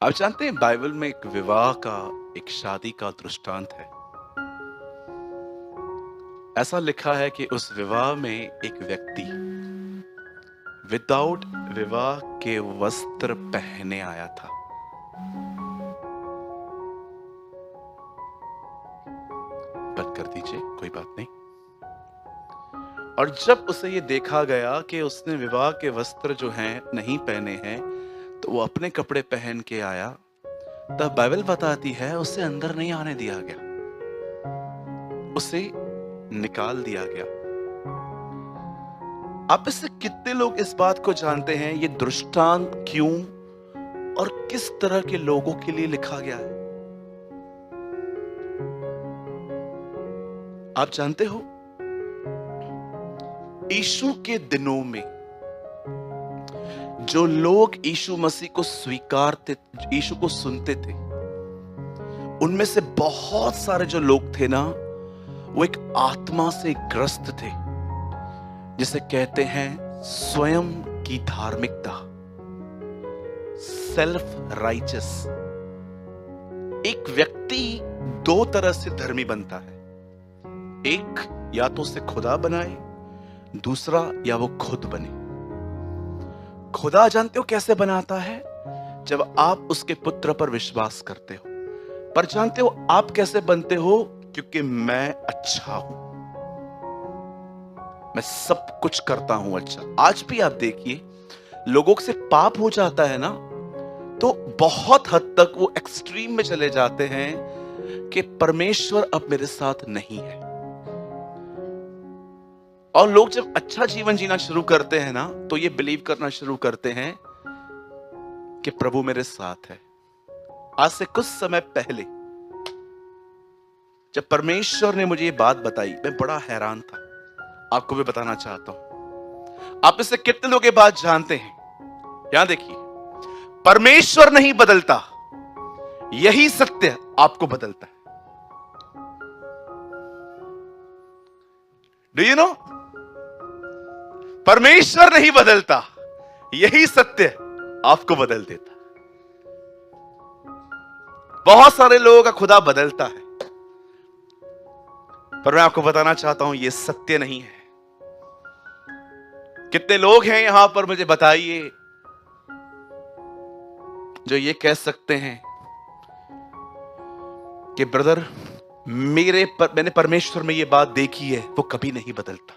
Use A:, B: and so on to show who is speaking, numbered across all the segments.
A: आप जानते हैं बाइबल में एक विवाह का, एक शादी का दृष्टांत है। ऐसा लिखा है कि उस विवाह में एक व्यक्ति विदाउट विवाह के वस्त्र पहने आया था। बंद कर दीजिए, कोई बात नहीं। और जब उसे ये देखा गया कि उसने विवाह के वस्त्र जो हैं नहीं पहने हैं, तो वो अपने कपड़े पहन के आया। तब बाइबल बताती है उसे अंदर नहीं आने दिया गया, उसे निकाल दिया गया। आप इससे कितने लोग इस बात को जानते हैं ये दृष्टांत क्यों और किस तरह के लोगों के लिए लिखा गया है? आप जानते हो, यीशु के दिनों में जो लोग यीशु मसीह को स्वीकारते, यीशु को सुनते थे, उनमें से बहुत सारे जो लोग थे ना, वो एक आत्मा से ग्रस्त थे, जिसे कहते हैं स्वयं की धार्मिकता, सेल्फ राइचस। एक व्यक्ति दो तरह से धर्मी बनता है, एक या तो उसे खुदा बनाए, दूसरा या वो खुद बने। खुदा जानते हो कैसे बनाता है? जब आप उसके पुत्र पर विश्वास करते हो। पर जानते हो आप कैसे बनते हो? क्योंकि मैं अच्छा हूं, मैं सब कुछ करता हूं अच्छा। आज भी आप देखिए, लोगों से पाप हो जाता है ना, तो बहुत हद तक वो एक्सट्रीम में चले जाते हैं कि परमेश्वर अब मेरे साथ नहीं है। और लोग जब अच्छा जीवन जीना शुरू करते हैं ना, तो ये बिलीव करना शुरू करते हैं कि प्रभु मेरे साथ है। आज से कुछ समय पहले जब परमेश्वर ने मुझे ये बात बताई, मैं बड़ा हैरान था। आपको भी बताना चाहता हूं। आप इससे कितने लोग ये बात जानते हैं? यहां देखिए, परमेश्वर नहीं बदलता, यही सत्य आपको बदलता है। Do you know? परमेश्वर नहीं बदलता, यही सत्य आपको बदल देता। बहुत सारे लोगों का खुदा बदलता है, पर मैं आपको बताना चाहता हूं यह सत्य नहीं है। कितने लोग हैं यहां पर, मुझे बताइए, जो ये कह सकते हैं कि ब्रदर मैंने परमेश्वर में ये बात देखी है, वो कभी नहीं बदलता।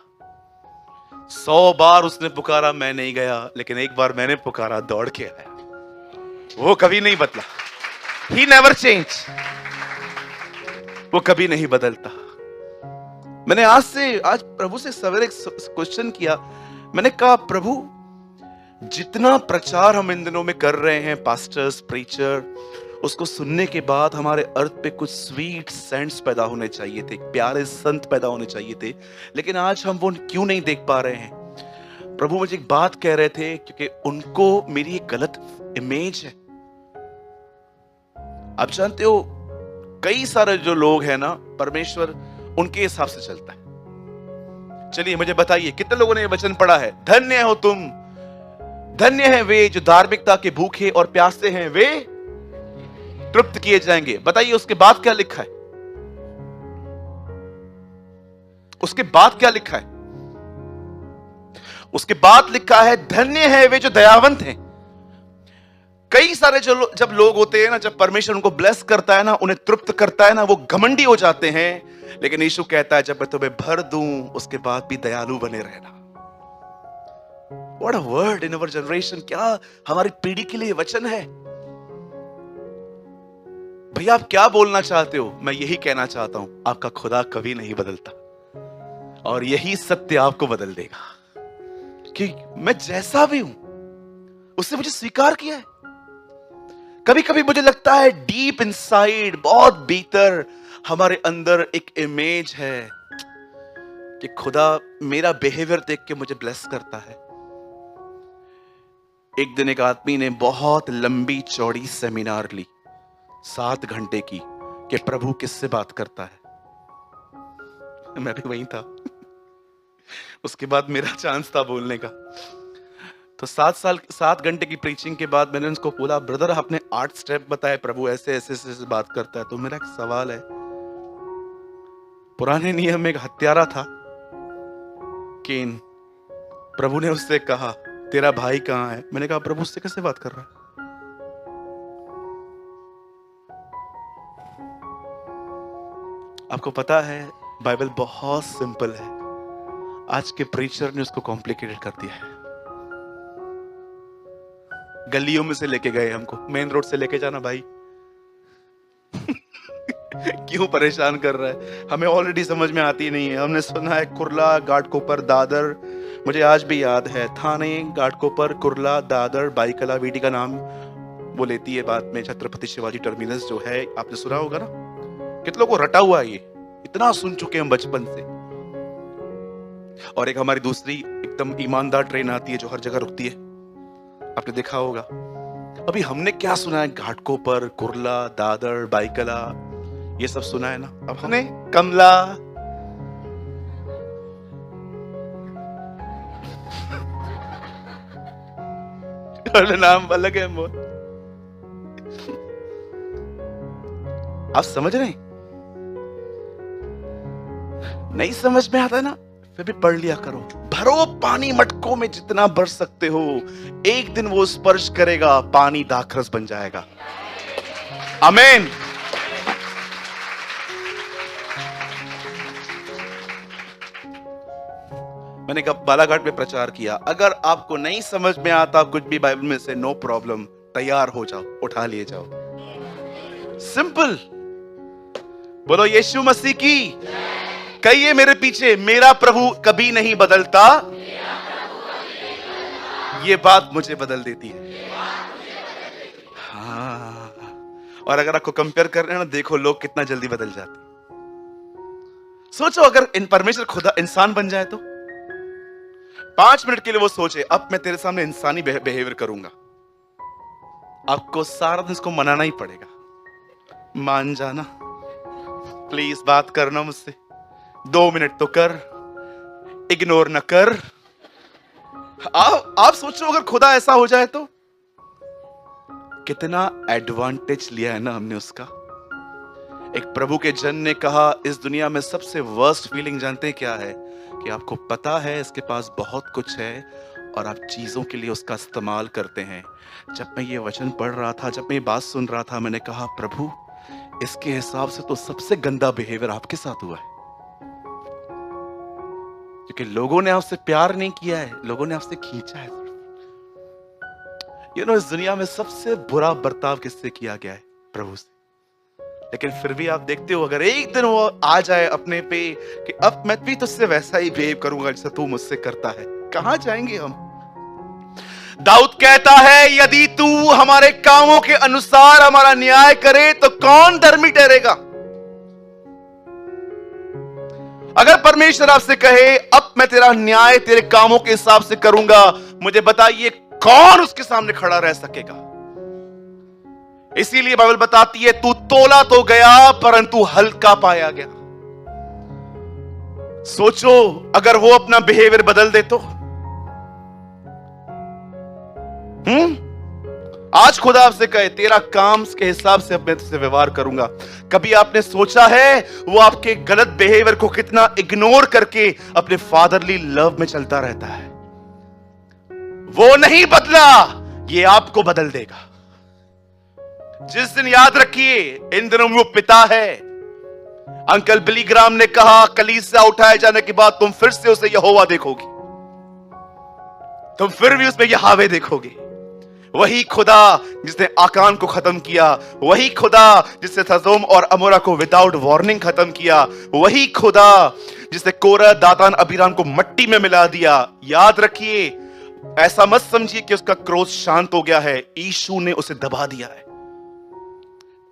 A: 100 बार उसने पुकारा, मैं नहीं गया, लेकिन एक बार मैंने पुकारा, दौड़ के आया। वो कभी नहीं बदला। He never change। वो कभी नहीं बदलता। मैंने आज प्रभु से सवेरे क्वेश्चन किया। मैंने कहा, प्रभु जितना प्रचार हम इन दिनों में कर रहे हैं, पास्टर्स, प्रीचर, उसको सुनने के बाद हमारे अर्थ पे कुछ स्वीट सेंट्स पैदा होने चाहिए थे, प्यारे संत पैदा होने चाहिए थे, लेकिन आज हम वो क्यों नहीं देख पा रहे हैं? प्रभु मुझे एक बात कह रहे थे, क्योंकि उनको मेरी एक गलत इमेज है। आप जानते हो, कई सारे जो लोग हैं ना, परमेश्वर उनके हिसाब से चलता है। चलिए मुझे बताइए, कितने लोगों ने ये वचन पढ़ा है? धन्य हो तुम, धन्य है वे जो धार्मिकता के भूखे और प्यासे हैं, वे तृप्त किए जाएंगे। बताइए उसके बाद क्या लिखा है? उसके बाद क्या लिखा है? उसके बाद लिखा है, धन्य है वे जो दयावंत हैं। कई सारे जब लोग होते हैं ना, जब परमेश्वर उनको ब्लेस करता है ना, उन्हें तृप्त करता है ना, वो घमंडी हो जाते हैं। लेकिन यीशु कहता है, जब मैं तुम्हें भर दूं, उसके बाद भी दयालु बने रहना। What a word in our generation। क्या हमारी पीढ़ी के लिए वचन है। भैया आप क्या बोलना चाहते हो? मैं यही कहना चाहता हूं, आपका खुदा कभी नहीं बदलता, और यही सत्य आपको बदल देगा कि मैं जैसा भी हूं, उसने मुझे स्वीकार किया है। कभी कभी मुझे लगता है डीप इनसाइड, बहुत भीतर हमारे अंदर एक इमेज है कि खुदा मेरा बिहेवियर देख के मुझे ब्लेस करता है। एक दिन एक आदमी ने बहुत लंबी चौड़ी सेमिनार ली, 7 घंटे की, कि प्रभु किससे बात करता है। मैं भी वहीं था। उसके बाद मेरा चांस था बोलने का। तो 7 घंटे की प्रीचिंग के बाद मैंने उसको बोला, ब्रदर आपने 8 स्टेप बताए, प्रभु ऐसे ऐसे ऐसे बात करता है। तो मेरा एक सवाल है, पुराने नियम में एक हत्यारा था केन, प्रभु ने उससे कहा तेरा भाई कहां है? मैंने कहा प्रभु उससे कैसे बात कर रहा है? आपको पता है बाइबल बहुत सिंपल है, आज के प्रीचर ने उसको कॉम्प्लिकेटेड कर दिया है। गलियों में से लेके गए हमको, मेन रोड से लेके जाना भाई। क्यों परेशान कर रहा है? हमें ऑलरेडी समझ में आती नहीं है। हमने सुना है कुर्ला, घाटकोपर, दादर, मुझे आज भी याद है, थाने, घाटकोपर, कुर्ला, दादर, बाईकला, वीटी का नाम वो लेती है बाद में छत्रपति शिवाजी टर्मिनस जो है, आपने सुना होगा ना। कितने लोगों को रटा हुआ है, ये इतना सुन चुके हैं हम बचपन से। और एक हमारी दूसरी एकदम ईमानदार ट्रेन आती है जो हर जगह रुकती है, आपने देखा होगा। अभी हमने क्या सुना है? घाटकोपर, कुर्ला, दादर, बाईकला, ये सब सुना है ना। अब हमने कमला, नाम अलग है मोर। आप समझ रहे हैं? नहीं समझ में आता ना, फिर भी पढ़ लिया करो। भरो पानी मटकों में जितना भर सकते हो, एक दिन वो स्पर्श करेगा, पानी दाखरस बन जाएगा। आमीन। मैंने कब बालाघाट में प्रचार किया, अगर आपको नहीं समझ में आता कुछ भी बाइबल में से, नो प्रॉब्लम, तैयार हो जाओ, उठा लिए जाओ। सिंपल। बोलो यीशु मसीह की। कहिए मेरे पीछे, मेरा प्रभु कभी नहीं बदलता। ये बात मुझे बदल देती है। हाँ, और अगर आपको कंपेयर कर रहे हैं ना, देखो लोग कितना जल्दी बदल जाते। सोचो अगर इन परमेश्वर खुदा इंसान बन जाए तो 5 मिनट के लिए वो सोचे, अब मैं तेरे सामने इंसानी बिहेवियर करूंगा, आपको सारा दिन इसको मनाना ही पड़ेगा, मान जाना, प्लीज बात करना मुझसे, 2 मिनट तो कर, इग्नोर न कर। आप सोचो अगर खुदा ऐसा हो जाए तो कितना एडवांटेज लिया है ना हमने उसका। एक प्रभु के जन ने कहा, इस दुनिया में सबसे वर्स्ट फीलिंग जानते हैं क्या है? कि आपको पता है इसके पास बहुत कुछ है और आप चीजों के लिए उसका इस्तेमाल करते हैं। जब मैं ये वचन पढ़ रहा था, जब मैं ये बात सुन रहा था, मैंने कहा प्रभु इसके हिसाब से तो सबसे गंदा बिहेवियर आपके साथ हुआ है, क्योंकि लोगों ने आपसे प्यार नहीं किया है, लोगों ने आपसे खींचा है। इस दुनिया में सबसे बुरा बर्ताव किससे किया गया है? प्रभु से। लेकिन फिर भी आप देखते हो, अगर एक दिन वो आ जाए अपने पे कि अब मैं भी तुझसे वैसा ही बिहेव करूंगा जैसा तू मुझसे करता है, कहां जाएंगे हम? दाऊद कहता है, यदि तू हमारे कामों के अनुसार हमारा न्याय करे तो कौन धर्मी ठहरेगा? अगर परमेश्वर आपसे कहे अब मैं तेरा न्याय तेरे कामों के हिसाब से करूंगा, मुझे बताइए कौन उसके सामने खड़ा रह सकेगा? इसीलिए बाइबल बताती है, तू तोला तो गया परंतु हल्का पाया गया। सोचो अगर वो अपना बिहेवियर बदल दे तो। आज खुदा आपसे कहे तेरा काम के हिसाब से अब मैं तुझसे व्यवहार करूंगा, कभी आपने सोचा है वो आपके गलत बिहेवियर को कितना इग्नोर करके अपने फादरली लव में चलता रहता है? वो नहीं बदला, ये आपको बदल देगा। जिस दिन, याद रखिए, इन दिनों में वो पिता है। अंकल बिली ग्राम ने कहा, कलीसिया उठाए जाने के बाद तुम फिर से उसे यहोवा देखोगे, तुम फिर भी उसमें यहावे देखोगे। वही खुदा जिसने आकान को खत्म किया, वही खुदा जिसने सदोम और अमोरा को विदाउट वार्निंग खत्म किया, वही खुदा जिसने कोरह, दातान, अबीराम को मट्टी में मिला दिया। याद रखिए, ऐसा मत समझिए कि उसका क्रोध शांत हो गया है, यीशु ने उसे दबा दिया है।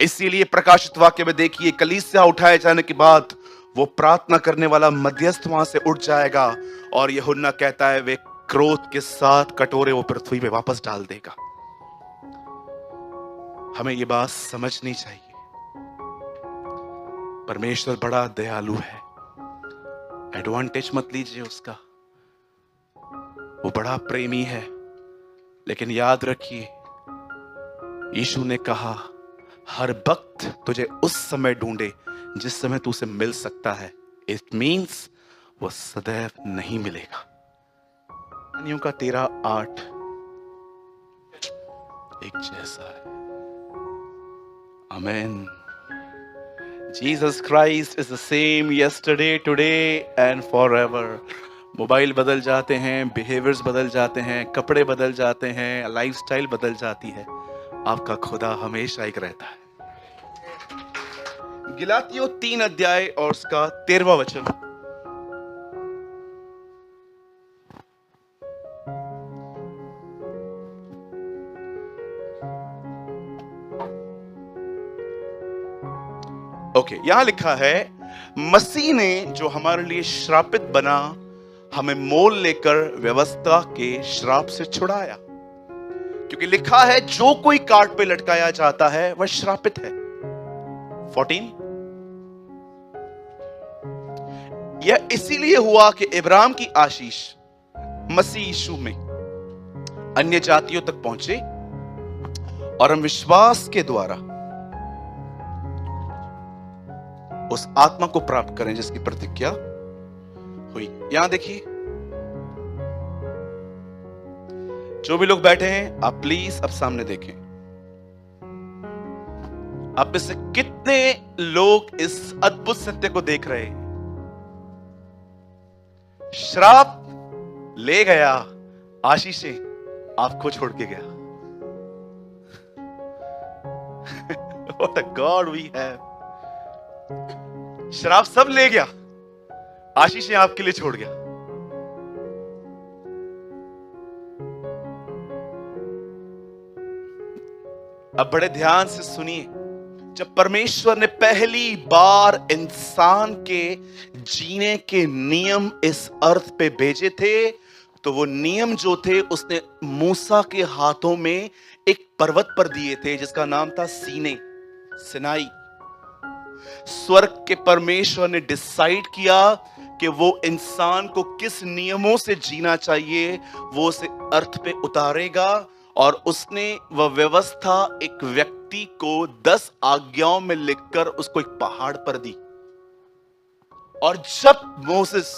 A: इसीलिए प्रकाशित वाक्य में देखिए, कलीसिया उठाए जाने के बाद वो प्रार्थना करने वाला मध्यस्थ वहां से उठ जाएगा और यूहन्ना कहता है वे क्रोध के साथ कटोरे वो पृथ्वी पे वापस डाल देगा। हमें ये बात समझनी चाहिए, परमेश्वर बड़ा दयालु है, एडवांटेज मत लीजिए उसका। वो बड़ा प्रेमी है, लेकिन याद रखिए, यीशु ने कहा हर वक्त तुझे उस समय ढूंढे जिस समय तू उसे मिल सकता है। इट मीन्स वो सदैव नहीं मिलेगा। इब्रानियों का 13:8 एक जैसा है। आमीन। Jesus Christ is the same yesterday, today and forever. Mobile बदल जाते हैं, बिहेवियर्स बदल जाते हैं, कपड़े बदल जाते हैं, लाइफस्टाइल बदल जाती है, आपका खुदा हमेशा एक रहता है। गलातियों 3 अध्याय और उसका 13वां वचन। ओके, यहां लिखा है, मसीह ने जो हमारे लिए श्रापित बना, हमें मोल लेकर व्यवस्था के श्राप से छुड़ाया। क्योंकि लिखा है जो कोई काट पे लटकाया जाता है वह श्रापित है। 14 यह इसीलिए हुआ कि इब्राहिम की आशीष मसीह यीशु में अन्य जातियों तक पहुंचे और हम विश्वास के द्वारा उस आत्मा को प्राप्त करें जिसकी प्रतिज्ञा हुई। यहां देखिए, जो भी लोग बैठे हैं, आप प्लीज अब सामने देखें। आप में से कितने लोग इस अद्भुत सत्य को देख रहे हैं? श्राप ले गया, आशीषें आपको छोड़ के गया। What a God we have। शराब सब ले गया, आशीषें आपके लिए छोड़ गया। अब बड़े ध्यान से सुनिए, जब परमेश्वर ने पहली बार इंसान के जीने के नियम इस अर्थ पे भेजे थे, तो वो नियम जो थे उसने मूसा के हाथों में एक पर्वत पर दिए थे जिसका नाम था सिनाई। स्वर्ग के परमेश्वर ने डिसाइड किया कि वो इंसान को किस नियमों से जीना चाहिए, वो उसे अर्थ पे उतारेगा। और उसने वह व्यवस्था एक व्यक्ति को 10 आज्ञाओं में लिखकर उसको एक पहाड़ पर दी। और जब मोसेस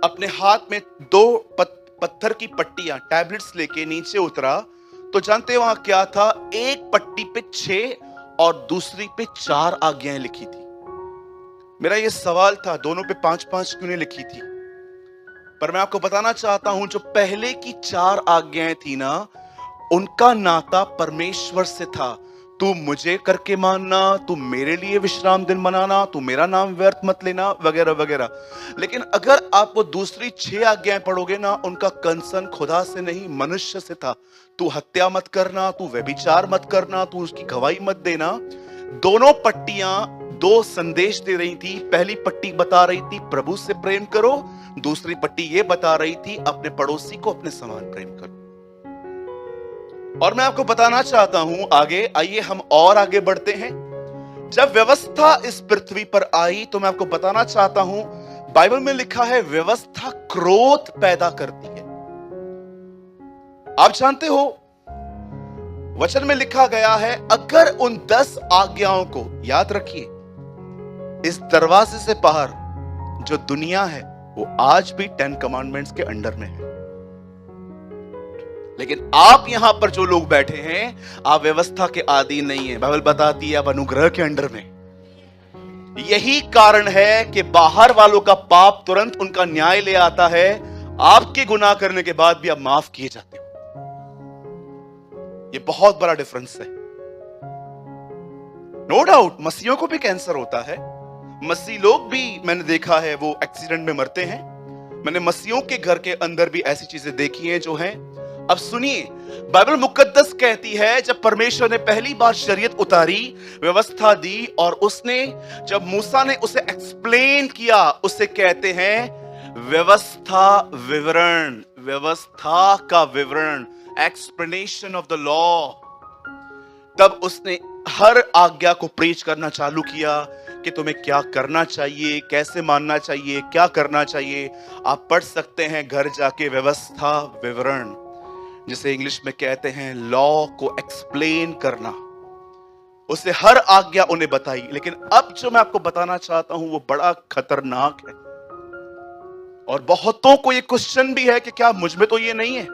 A: अपने हाथ में 2 पत्थर की पट्टियां, टैबलेट्स लेके नीचे उतरा, तो जानते वहां क्या था? एक पट्टी पे 6 और दूसरी पे 4 आज्ञाएं लिखी थी। मेरा यह सवाल था, दोनों पे 5-5 क्यों नहीं लिखी थी? पर मैं आपको बताना चाहता हूं, जो पहले की 4 आज्ञाएं थी ना, उनका नाता परमेश्वर से था। तू मुझे करके मानना, तू मेरे लिए विश्राम दिन मनाना, तू मेरा नाम व्यर्थ मत लेना, वगैरह वगैरह। लेकिन अगर आप वो दूसरी 6 आज्ञाएं पढ़ोगे ना, उनका कंसर्न खुदा से नहीं, मनुष्य से था। तू हत्या मत करना, तू व्यभिचार मत करना, तू उसकी गवाही मत देना। दोनों पट्टियां 2 संदेश दे रही थी। पहली पट्टी बता रही थी प्रभु से प्रेम करो, दूसरी पट्टी यह बता रही थी अपने पड़ोसी को अपने समान प्रेम करो। और मैं आपको बताना चाहता हूं, आइए हम और आगे बढ़ते हैं। जब व्यवस्था इस पृथ्वी पर आई, तो मैं आपको बताना चाहता हूं, बाइबल में लिखा है व्यवस्था क्रोध पैदा करती है। आप जानते हो, वचन में लिखा गया है, अगर उन 10 आज्ञाओं को याद रखिए, इस दरवाजे से बाहर जो दुनिया है वो आज भी 10 कमांडमेंट्स के अंडर में है। लेकिन आप यहां पर जो लोग बैठे हैं, आप व्यवस्था के आदि नहीं है। बाइबल बताती है आप अनुग्रह के अंडर में। यही कारण है कि बाहर वालों का पाप तुरंत उनका न्याय ले आता है, आपके गुनाह करने के बाद भी आप माफ किए जाते हो। ये बहुत बड़ा डिफरेंस है। नो डाउट मसीहों को भी कैंसर होता है, मसीह लोग भी मैंने देखा है वो एक्सीडेंट में मरते हैं। मैंने मसीहों के घर के अंदर भी ऐसी चीजें देखी हैं जो हैं। अब सुनिए, बाइबल मुकद्दस कहती है, जब परमेश्वर ने पहली बार शरीयत उतारी, व्यवस्था दी, और उसने जब मूसा ने उसे एक्सप्लेन किया, उसे कहते हैं व्यवस्था विवरण, व्यवस्था का विवरण, एक्सप्लेनेशन ऑफ द लॉ। तब उसने हर आज्ञा को प्रीच करना चालू किया कि तुम्हें क्या करना चाहिए, कैसे मानना चाहिए, क्या करना चाहिए। आप पढ़ सकते हैं घर जाके व्यवस्था विवरण। जिसे इंग्लिश में कहते हैं लॉ को एक्सप्लेन करना, उसे हर आज्ञा उन्हें बताई। लेकिन अब जो मैं आपको बताना चाहता हूं वो बड़ा खतरनाक है, और बहुतों को ये क्वेश्चन भी है कि क्या मुझ में तो ये नहीं है।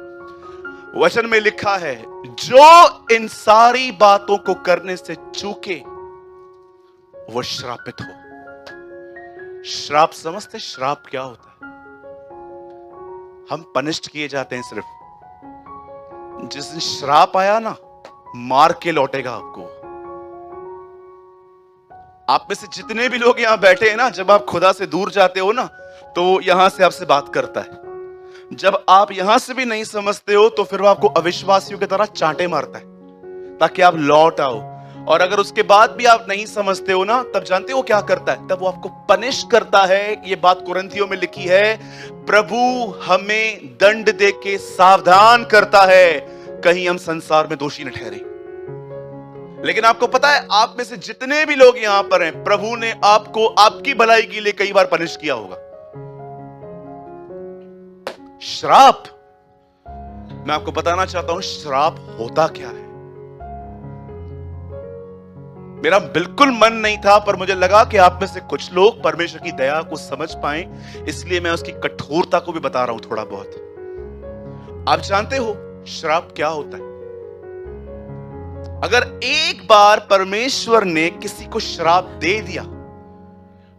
A: वचन में लिखा है, जो इन सारी बातों को करने से चूके वो श्रापित हो। श्राप समझते? श्राप क्या होता है? हम पनिष्ड किए जाते हैं सिर्फ। जिस दिन श्राप आया ना, मार के लौटेगा आपको। आप में से जितने भी लोग यहां बैठे हैं ना, जब आप खुदा से दूर जाते हो ना, तो यहां से आपसे बात करता है। जब आप यहां से भी नहीं समझते हो तो फिर वो आपको अविश्वासियों की तरह चांटे मारता है ताकि आप लौट आओ। और अगर उसके बाद भी आप नहीं समझते हो ना, तब जानते हो क्या करता है? तब वो आपको पनिश करता है। ये बात कुरिन्थियों में लिखी है, प्रभु हमें दंड दे के सावधान करता है, कहीं हम संसार में दोषी न ठहरे। लेकिन आपको पता है, आप में से जितने भी लोग यहां पर हैं, प्रभु ने आपको आपकी भलाई के लिए कई बार पनिश किया होगा। श्राप, मैं आपको बताना चाहता हूं श्राप होता क्या है। मेरा बिल्कुल मन नहीं था, पर मुझे लगा कि आप में से कुछ लोग परमेश्वर की दया को समझ पाएं, इसलिए मैं उसकी कठोरता को भी बता रहा हूं थोड़ा बहुत। आप जानते हो श्राप क्या होता है? अगर एक बार परमेश्वर ने किसी को श्राप दे दिया,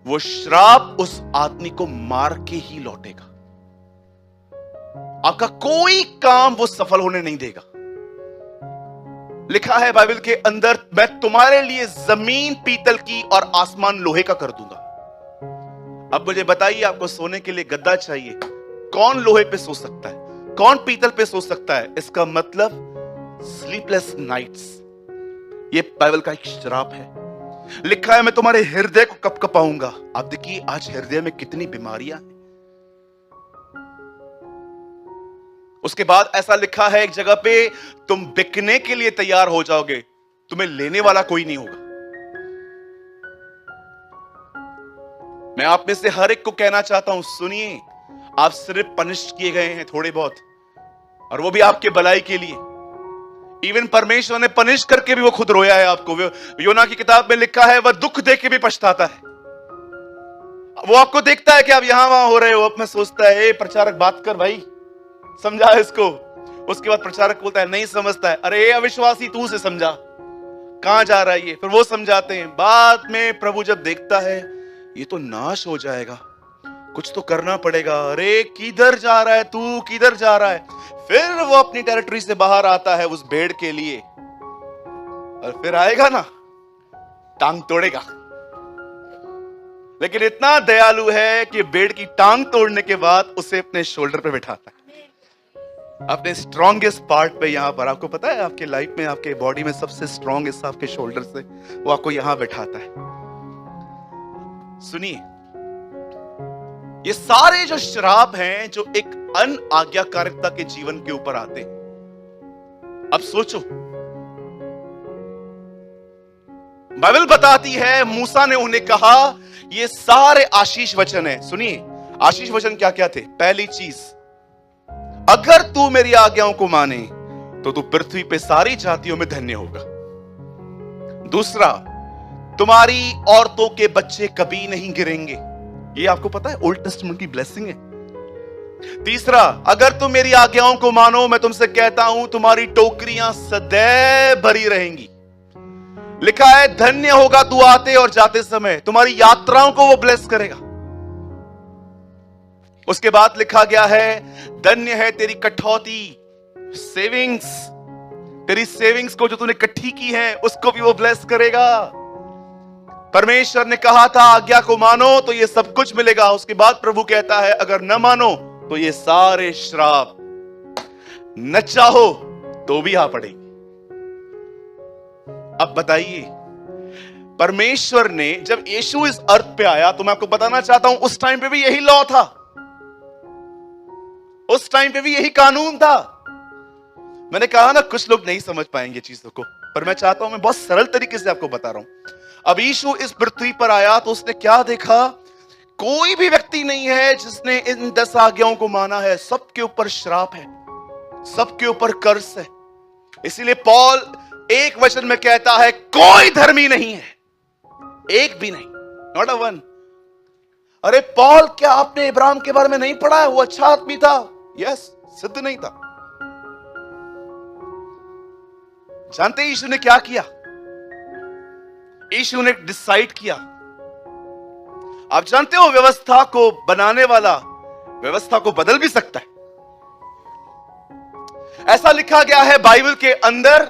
A: वो श्राप उस आदमी को मार के ही लौटेगा। आपका कोई काम वो सफल होने नहीं देगा। लिखा है बाइबल के अंदर, मैं तुम्हारे लिए जमीन पीतल की और आसमान लोहे का कर दूंगा। अब मुझे बताइए, आपको सोने के लिए गद्दा चाहिए, कौन लोहे पे सो सकता है? कौन पीतल पे सो सकता है? इसका मतलब स्लीपलेस नाइट्स। ये बाइबल का एक श्राप है। लिखा है, मैं तुम्हारे हृदय को कपकपाऊंगा। आप देखिए आज हृदय में कितनी बीमारियां हैं। उसके बाद ऐसा लिखा है एक जगह पे, तुम बिकने के लिए तैयार हो जाओगे, तुम्हें लेने वाला कोई नहीं होगा। मैं आप में से हर एक को कहना चाहता हूं, सुनिए, आप सिर्फ पनिश किए गए हैं थोड़े बहुत, और वो भी आपके भलाई के लिए। इवन परमेश्वर ने पनिश करके भी वो खुद रोया है आपको। योना की किताब में लिखा है, वह दुख दे के भी पछताता है। वो आपको देखता है कि आप यहां वहां हो रहे हो, अब मैं सोचता है, प्रचारक बात कर भाई, समझा इसको। उसके बाद प्रचारक बोलता है नहीं समझता है, अरे अविश्वासी तू से समझा, कहां जा रहा है ये? फिर वो समझाते हैं। बाद में प्रभु जब देखता है ये तो नाश हो जाएगा, कुछ तो करना पड़ेगा, अरे किधर जा रहा है तू, किधर जा रहा है? फिर वो अपनी टेरिटरी से बाहर आता है उस भेड़ के लिए, और फिर आएगा ना, टांग तोड़ेगा। लेकिन इतना दयालु है कि भेड़ की टांग तोड़ने के बाद उसे अपने शोल्डर पे बिठाता है, अपने स्ट्रॉन्गेस्ट पार्ट पे। यहां पर आपको पता है, आपके लाइफ में, आपके बॉडी में सबसे स्ट्रॉन्गेस्ट आपके शोल्डर से, वो आपको यहां बैठाता है। सुनिए, ये सारे जो श्राप हैं जो एक अनआज्ञाकारिता के जीवन के ऊपर आते हैं। अब सोचो, बाइबल बताती है, मूसा ने उन्हें कहा, ये सारे आशीष वचन है। सुनिए, आशीष वचन क्या क्या थे? पहली चीज, अगर तू मेरी आज्ञाओं को माने तो तू पृथ्वी पे सारी जातियों में धन्य होगा। दूसरा, तुम्हारी औरतों के बच्चे कभी नहीं गिरेंगे। ये आपको पता है ओल्ड टेस्टमेंट की ब्लेसिंग है। तीसरा, अगर तुम मेरी आज्ञाओं को मानो, मैं तुमसे कहता हूं तुम्हारी टोकरियां सदैव भरी रहेंगी। लिखा है, धन्य होगा तू आते और जाते समय, तुम्हारी यात्राओं को वो ब्लेस करेगा। उसके बाद लिखा गया है, धन्य है तेरी कठौती, सेविंग्स, तेरी सेविंग्स को जो तूने इकट्ठी की है उसको भी वो ब्लेस करेगा। परमेश्वर ने कहा था आज्ञा को मानो तो ये सब कुछ मिलेगा। उसके बाद प्रभु कहता है, अगर न मानो तो ये सारे श्राप न चाहो तो भी आ पड़ेंगे। अब बताइए, परमेश्वर ने जब यीशु इस अर्थ पे आया, तो मैं आपको बताना चाहता हूं, उस टाइम पे भी यही लॉ था, उस टाइम पे भी यही कानून था। मैंने कहा ना, कुछ लोग नहीं समझ पाएंगे चीजों को, पर मैं चाहता हूं मैं बहुत सरल तरीके से आपको बता रहा हूं। अब यीशु इस पृथ्वी पर आया तो उसने क्या देखा? कोई भी व्यक्ति नहीं है जिसने इन 10 आज्ञाओं को माना है। सबके ऊपर श्राप है, सबके ऊपर कर्ज है। इसीलिए पौल एक वचन में कहता है, कोई धर्मी नहीं है, एक भी नहीं, नॉट अ वन। अरे पौल, क्या आपने इब्राहिम के बारे में नहीं पढ़ा है? वो अच्छा आदमी था। यस, सिद्ध नहीं था। जानते हैं यीशु ने क्या किया? यीशु ने डिसाइड किया। आप जानते हो, व्यवस्था को बनाने वाला व्यवस्था को बदल भी सकता है। ऐसा लिखा गया है बाइबल के अंदर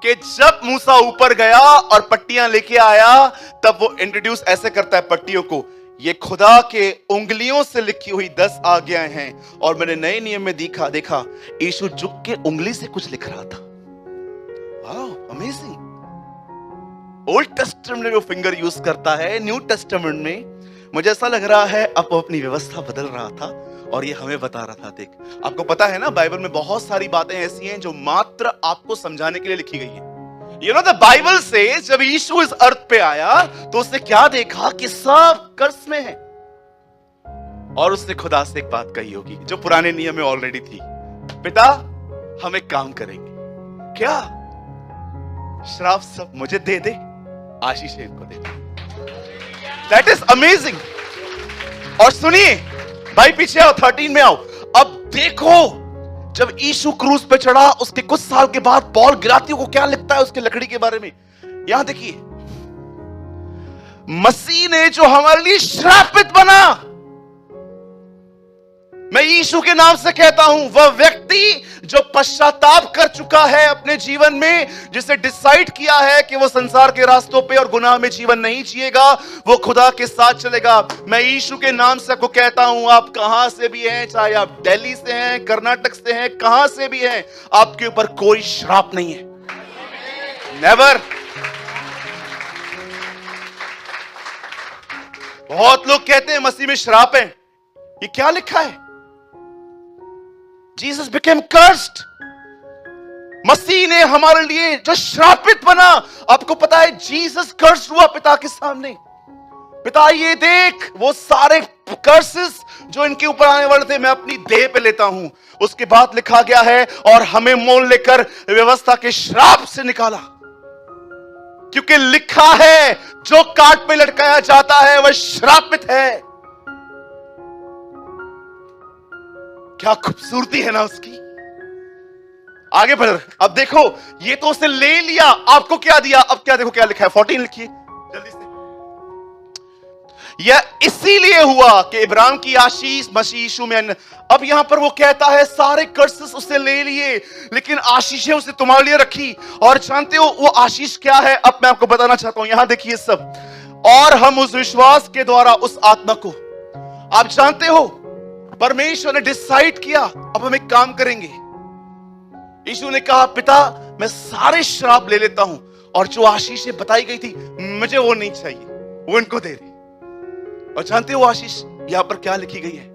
A: कि जब मूसा ऊपर गया और पट्टियां लेके आया, तब वो इंट्रोड्यूस ऐसे करता है पट्टियों को, ये खुदा के उंगलियों से लिखी हुई 10 आज्ञाएं हैं। और मैंने नए नियम में देखा यीशु झुक के उंगली से कुछ लिख रहा था। Wow, amazing. ओल्ड टेस्टामेंट में वो फिंगर यूज करता है, न्यू टेस्टामेंट में मुझे ऐसा लग रहा है अब वो अपनी व्यवस्था बदल रहा था और ये हमें बता रहा था। देख, आपको पता है ना, बाइबल में बहुत सारी बातें ऐसी हैं जो मात्र आपको समझाने के लिए लिखी गई है। यू नो द बाइबल से जब यीशु इस अर्थ पे आया तो उसने क्या देखा कि सब कर्ज में है। और उसने खुदा से एक बात कही होगी जो पुराने नियम में ऑलरेडी थी, पिता हम एक काम करेंगे, क्या श्राप सब मुझे दे दे, आशीष इनको दे दे। That is amazing. और सुनिए भाई, पीछे आओ, 13 में आओ। अब देखो, जब यीशु क्रूस पे चढ़ा उसके कुछ साल के बाद पौल गलातियों को क्या लिखता है उसके लकड़ी के बारे में। यहां देखिए, मसीह ने जो हमारे लिए श्रापित बना, मैं यीशु के नाम से कहता हूं, वह व्यक्ति जो पश्चाताप कर चुका है अपने जीवन में, जिसे डिसाइड किया है कि वो संसार के रास्तों पे और गुनाह में जीवन नहीं जिएगा, वो खुदा के साथ चलेगा। मैं यीशु के नाम से आपको कहता हूं, आप कहां से भी हैं, चाहे आप दिल्ली से हैं, कर्नाटक से हैं, कहां से भी हैं, आपके ऊपर कोई श्राप नहीं है। नेवर। बहुत लोग कहते हैं मसीह में श्राप है। ये क्या लिखा है? Jesus became cursed। मसीह ने हमारे लिए जो श्रापित बना। आपको पता है जीसस कर्स्ड हुआ पिता के सामने। पिता ये देख, वो सारे कर्सेस जो इनके ऊपर आने वाले थे मैं अपनी देह पे लेता हूं। उसके बाद लिखा गया है, और हमें मोल लेकर व्यवस्था के श्राप से निकाला, क्योंकि लिखा है जो काट पे लटकाया जाता है वह श्रापित है। क्या खूबसूरती है ना उसकी। आगे बढ़, अब देखो, ये तो उसने ले लिया, आपको क्या दिया। अब क्या देखो क्या लिखा है, 14 लिखिए जल्दी से। यह इसीलिए हुआ कि इब्राहिम की आशीष मसीह यीशु में। अब यहां पर वो कहता है सारे कर्सेस उसने ले लिए, लेकिन आशीषें उसने तुम्हारे लिए रखी। और जानते हो वो आशीष क्या है? अब मैं आपको बताना चाहता हूं। यहां देखिए सब, और हम उस विश्वास के द्वारा उस आत्मा को, आप जानते हो परमेश्वर ने डिसाइड किया अब हम एक काम करेंगे। यीशु ने कहा, पिता मैं सारे श्राप ले लेता हूं, और जो आशीषें बताई गई थी मुझे वो नहीं चाहिए, वो इनको दे दे। और जानते हो आशीष यहां पर क्या लिखी गई है?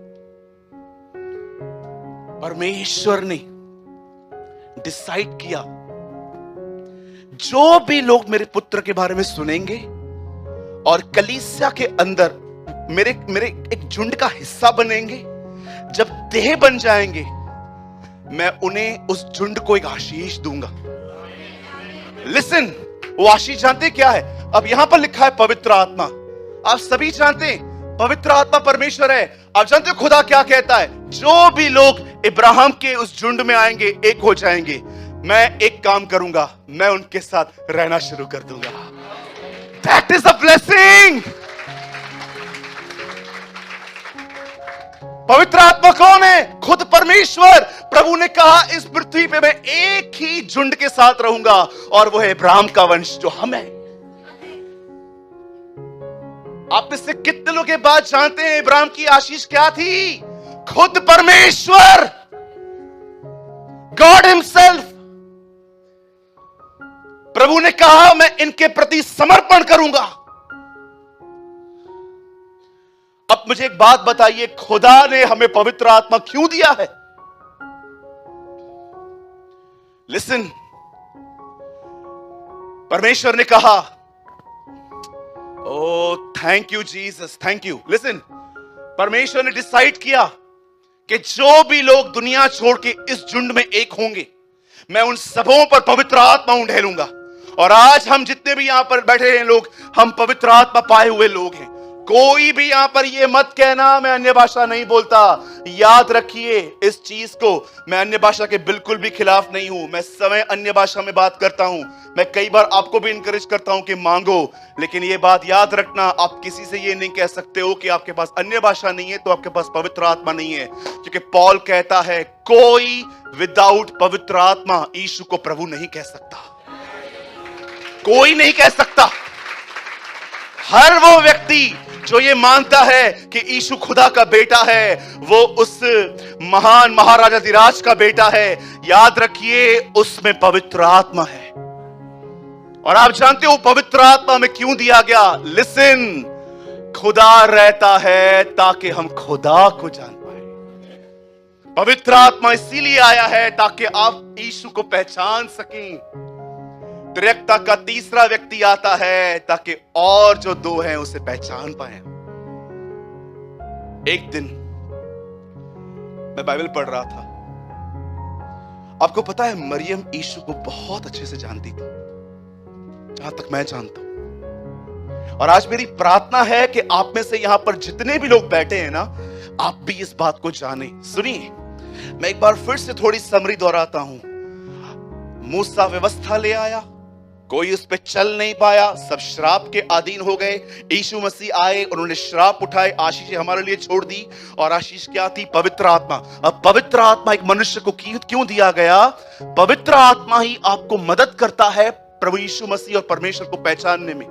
A: परमेश्वर ने डिसाइड किया, जो भी लोग मेरे पुत्र के बारे में सुनेंगे और कलीसिया के अंदर मेरे एक झुंड का हिस्सा बनेंगे, जब देह बन जाएंगे, मैं उन्हें उस झुंड को एक आशीष दूंगा। लिसन, वो आशीष जानते क्या है? अब यहां पर लिखा है पवित्र आत्मा। आप सभी जानते हैं पवित्र आत्मा परमेश्वर है। आप जानते हो खुदा क्या कहता है? जो भी लोग इब्राहिम के उस झुंड में आएंगे, एक हो जाएंगे, मैं एक काम करूंगा, मैं उनके साथ रहना शुरू कर दूंगा। That is a blessing. पवित्र आत्मा कौन है? खुद परमेश्वर। प्रभु ने कहा इस पृथ्वी पे मैं एक ही झुंड के साथ रहूंगा, और वो है इब्राहिम का वंश जो हम है। आप इससे कितने लोग के बाद जानते हैं इब्राहिम की आशीष क्या थी? खुद परमेश्वर, गॉड हिमसेल्फ। प्रभु ने कहा मैं इनके प्रति समर्पण करूंगा। अब मुझे एक बात बताइए, खुदा ने हमें पवित्र आत्मा क्यों दिया है? लिसन, परमेश्वर ने कहा, oh thank you Jesus, thank you. Listen, परमेश्वर ने डिसाइड किया कि जो भी लोग दुनिया छोड़ के इस झुंड में एक होंगे, मैं उन सबों पर पवित्र आत्मा उंडेलूंगा। और आज हम जितने भी यहां पर बैठे हैं लोग, हम पवित्र आत्मा पाए हुए लोग हैं। कोई भी यहां पर ये मत कहना मैं अन्य भाषा नहीं बोलता। याद रखिए इस चीज को, मैं अन्य भाषा के बिल्कुल भी खिलाफ नहीं हूं। मैं समय अन्य भाषा में बात करता हूं। मैं कई बार आपको भी इंकरेज करता हूं कि मांगो, लेकिन ये बात याद रखना, आप किसी से ये नहीं कह सकते हो कि आपके पास अन्य भाषा नहीं है तो आपके पास पवित्र आत्मा नहीं है। क्योंकि पौल कहता है कोई विदाउट पवित्र आत्मा यीशु को प्रभु नहीं कह सकता। कोई नहीं कह सकता। हर वो व्यक्ति जो ये मानता है कि यीशु खुदा का बेटा है, वो उस महान महाराजा धीराज का बेटा है, याद रखिए उसमें पवित्र आत्मा है। और आप जानते हो पवित्र आत्मा में क्यों दिया गया? लिसन, खुदा रहता है ताकि हम खुदा को जान पाए। पवित्र आत्मा इसीलिए आया है ताकि आप यीशु को पहचान सकें। त्रिएकता का तीसरा व्यक्ति आता है ताकि और जो दो हैं उसे पहचान पाए। एक दिन मैं बाइबल पढ़ रहा था। आपको पता है मरियम यीशु को बहुत अच्छे से जानती थी, जहां तक मैं जानता हूं। और आज मेरी प्रार्थना है कि आप में से यहां पर जितने भी लोग बैठे हैं ना, आप भी इस बात को जानें। सुनिए, मैं एक बार फिर से थोड़ी समरी दोहराता हूं। मूसा व्यवस्था ले आया, कोई उस पे चल नहीं पाया, सब श्राप के अधीन हो गए। यीशु मसीह आए, उन्होंने श्राप उठाए, आशीष हमारे लिए छोड़ दी। और आशीष क्या थी? पवित्र आत्मा। अब पवित्र आत्मा एक मनुष्य को क्यों दिया गया? पवित्र आत्मा ही आपको मदद करता है प्रभु यीशु मसीह और परमेश्वर को पहचानने में।